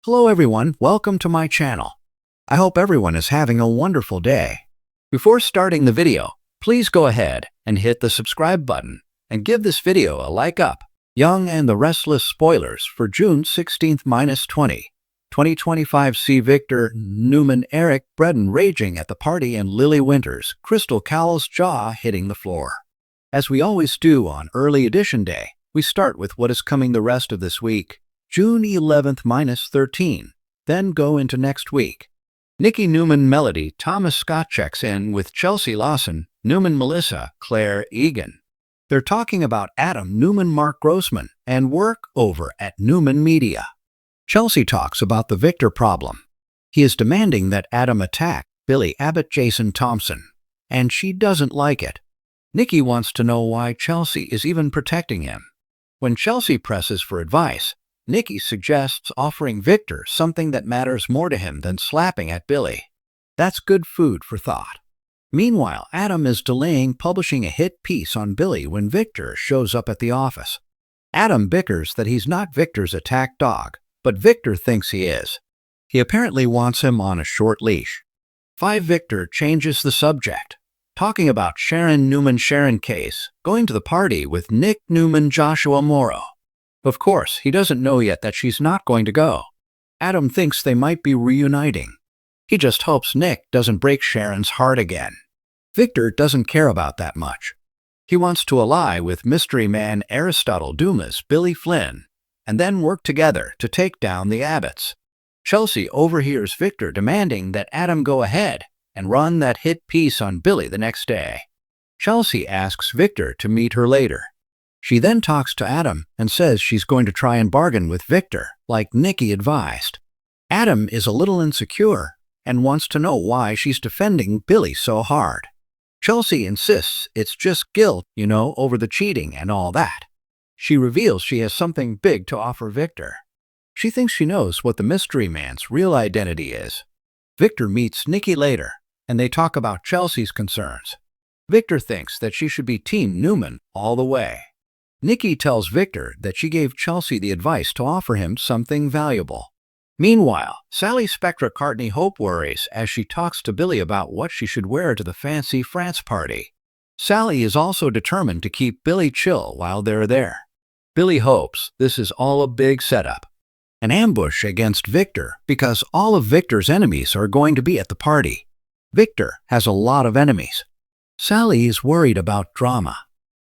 Hello everyone, welcome to my channel. I hope everyone is having a wonderful day. Before starting the video, please go ahead and hit the subscribe button and give this video a like up. Young and the Restless spoilers for June 16th-20, 2025 see Victor, Newman, Eric, Bredon raging at the party and Lily Winters, Crystal Cowell's jaw hitting the floor. As we always do on early edition day, we start with what is coming the rest of this week. June 11th-13, then go into next week. Nikki Newman Melody Thomas Scott checks in with Chelsea Lawson, Newman Melissa, Claire Egan. They're talking about Adam Newman Mark Grossman and work over at Newman Media. Chelsea talks about the Victor problem. He is demanding that Adam attack Billy Abbott Jason Thompson, and she doesn't like it. Nikki wants to know why Chelsea is even protecting him. When Chelsea presses for advice, Nikki suggests offering Victor something that matters more to him than slapping at Billy. That's good food for thought. Meanwhile, Adam is delaying publishing a hit piece on Billy when Victor shows up at the office. Adam bickers that he's not Victor's attack dog, but Victor thinks he is. He apparently wants him on a short leash. Victor changes the subject, talking about Sharon Newman case, going to the party with Nick Newman Joshua Morrow. Of course, he doesn't know yet that she's not going to go. Adam thinks they might be reuniting. He just hopes Nick doesn't break Sharon's heart again. Victor doesn't care about that much. He wants to ally with mystery man Aristotle Dumas' Billy Flynn, and then work together to take down the Abbotts. Chelsea overhears Victor demanding that Adam go ahead and run that hit piece on Billy the next day. Chelsea asks Victor to meet her later. She then talks to Adam and says she's going to try and bargain with Victor, like Nikki advised. Adam is a little insecure and wants to know why she's defending Billy so hard. Chelsea insists it's just guilt, over the cheating and all that. She reveals she has something big to offer Victor. She thinks she knows what the mystery man's real identity is. Victor meets Nikki later, and they talk about Chelsea's concerns. Victor thinks that she should be Team Newman all the way. Nikki tells Victor that she gave Chelsea the advice to offer him something valuable. Meanwhile, Sally Spectra Courtney Hope worries as she talks to Billy about what she should wear to the fancy France party. Sally is also determined to keep Billy chill while they're there. Billy hopes this is all a big setup, an ambush against Victor because all of Victor's enemies are going to be at the party. Victor has a lot of enemies. Sally is worried about drama.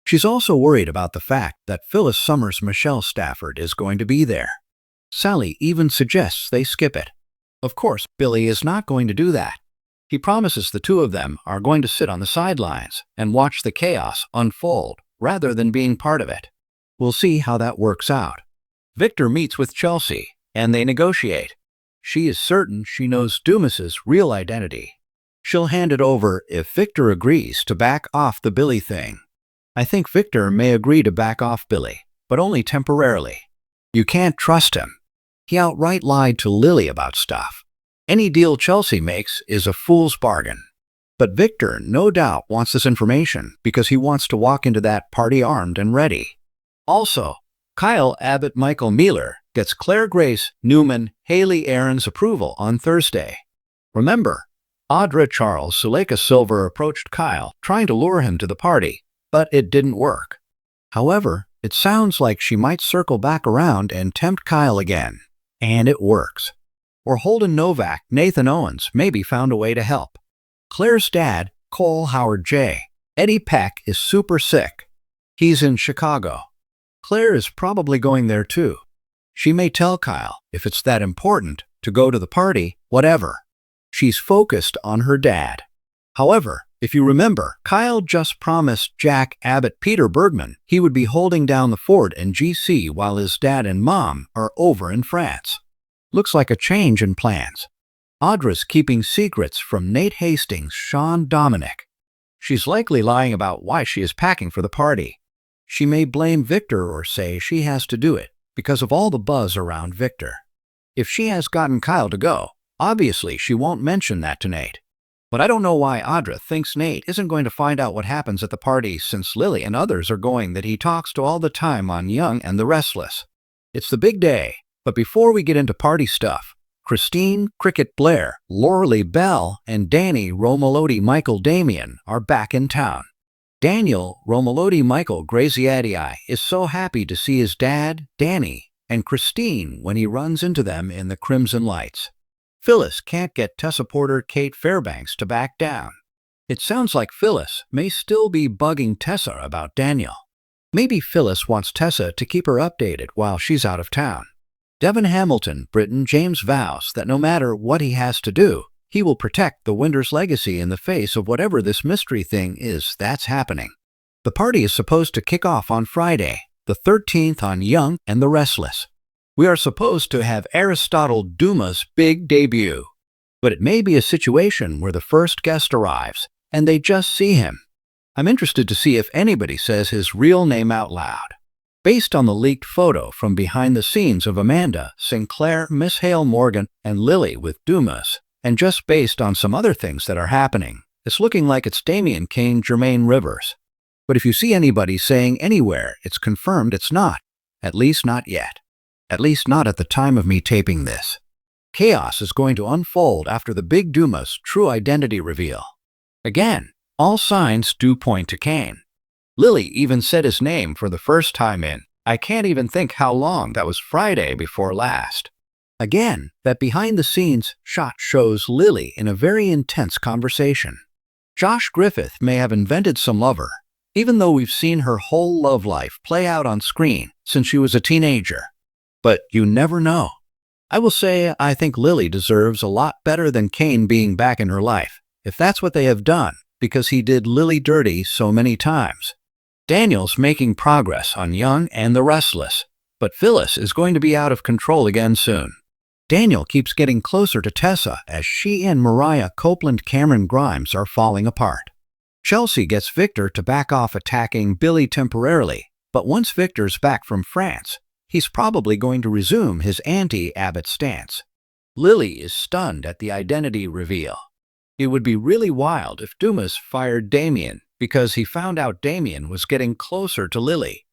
She's also worried about the fact that Phyllis Summers' Michelle Stafford is going to be there. Sally even suggests they skip it. Of course, Billy is not going to do that. He promises the two of them are going to sit on the sidelines and watch the chaos unfold rather than being part of it. We'll see how that works out. Victor meets with Chelsea, and they negotiate. She is certain she knows Dumas's real identity. She'll hand it over if Victor agrees to back off the Billy thing. I think Victor may agree to back off Billy, but only temporarily. You can't trust him. He outright lied to Lily about stuff. Any deal Chelsea makes is a fool's bargain. But Victor no doubt wants this information because he wants to walk into that party armed and ready. Also, Kyle Abbott Michael Mealer gets Claire Grace Newman Haley Aaron's approval on Thursday. Remember, Audra Charles Suleika Silver approached Kyle trying to lure him to the party, but it didn't work. However, it sounds like she might circle back around and tempt Kyle again, and it works. Or Holden Novak, Nathan Owens maybe found a way to help. Claire's dad, Cole Howard J. Eddie Peck, is super sick. He's in Chicago. Claire is probably going there too. She may tell Kyle, if it's that important, to go to the party, whatever. She's focused on her dad. However, if you remember, Kyle just promised Jack Abbott Peter Bergman he would be holding down the fort in GC while his dad and mom are over in France. Looks like a change in plans. Audra's keeping secrets from Nate Hastings, Sean Dominic. She's likely lying about why she is packing for the party. She may blame Victor or say she has to do it because of all the buzz around Victor. If she has gotten Kyle to go, obviously she won't mention that to Nate. But I don't know why Audra thinks Nate isn't going to find out what happens at the party since Lily and others are going that he talks to all the time on Young and the Restless. It's the big day, But before we get into party stuff, Christine Cricket Blair, Lauralee Bell, and Danny Romolodi Michael Damian are back in town. Daniel Romolodi Michael Graziadii is so happy to see his dad, Danny, and Christine when he runs into them in the Crimson Lights. Phyllis can't get Tessa Porter Kate Fairbanks to back down. It sounds like Phyllis may still be bugging Tessa about Daniel. Maybe Phyllis wants Tessa to keep her updated while she's out of town. Devin Hamilton Britton James vows that no matter what he has to do, he will protect the Winters legacy in the face of whatever this mystery thing is that's happening. The party is supposed to kick off on Friday, the 13th on Young and the Restless. We are supposed to have Aristotle Dumas' big debut. But it may be a situation where the first guest arrives and they just see him. I'm interested to see if anybody says his real name out loud. Based on the leaked photo from behind the scenes of Amanda, Sinclair, Miss Hale Morgan, and Lily with Dumas, and just based on some other things that are happening, it's looking like it's Damian Kane Jermaine Rivers. But if you see anybody saying anywhere, it's confirmed it's not. At least not yet. At least not at the time of me taping this. Chaos is going to unfold after the big Dumas' true identity reveal. Again, all signs do point to Kane. Lily even said his name for the first time in, I can't even think how long, that was Friday before last. Again, that behind-the-scenes shot shows Lily in a very intense conversation. Josh Griffith may have invented some lover, even though we've seen her whole love life play out on screen since she was a teenager. But you never know. I will say I think Lily deserves a lot better than Kane being back in her life, if that's what they have done, because he did Lily dirty so many times. Daniel's making progress on Young and the Restless, but Phyllis is going to be out of control again soon. Daniel keeps getting closer to Tessa as she and Mariah Copeland Cameron Grimes are falling apart. Chelsea gets Victor to back off attacking Billy temporarily, but once Victor's back from France, he's probably going to resume his anti-Abbott stance. Lily is stunned at the identity reveal. It would be really wild if Dumas fired Damian because he found out Damian was getting closer to Lily.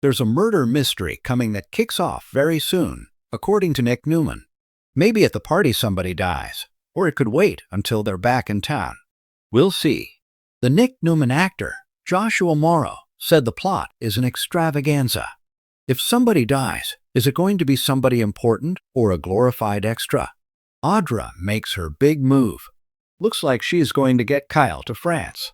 There's a murder mystery coming that kicks off very soon, according to Nick Newman. Maybe at the party somebody dies, or it could wait until they're back in town. We'll see. The Nick Newman actor, Joshua Morrow, said the plot is an extravaganza. If somebody dies, is it going to be somebody important or a glorified extra? Audra makes her big move. Looks like she's going to get Kyle to France.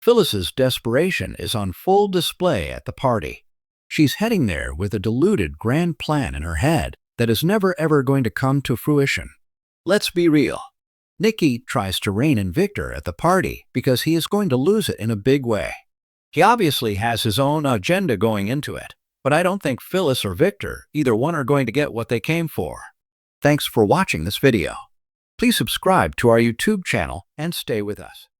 Phyllis's desperation is on full display at the party. She's heading there with a deluded grand plan in her head that is never ever going to come to fruition. Let's be real. Nikki tries to rein in Victor at the party because he is going to lose it in a big way. He obviously has his own agenda going into it, but I don't think Phyllis or Victor, either one, are going to get what they came for. Thanks for watching this video. Please subscribe to our YouTube channel and stay with us.